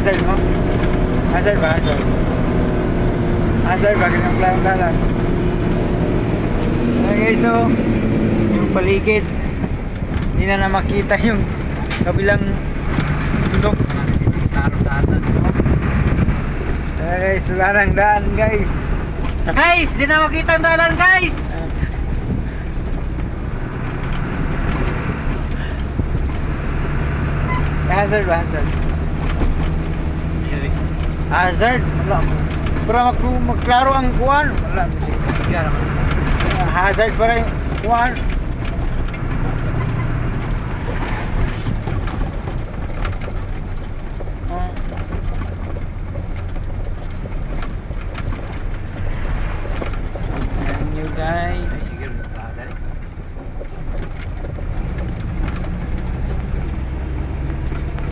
hazard mo? Hazard ba? Hazard. Hazard ba? Ganyan klarong dalan. Okay, so yung paligid hindi na makita yung kabilang bundok. Guys, wala nang daan guys. Guys, di na makita ang dalan guys. Hazard ba? Hazard. Hazard? Wala mo. Para magklaro ang kuwan. Wala mo siya. Sige naman. Hazard pa rin kuwan.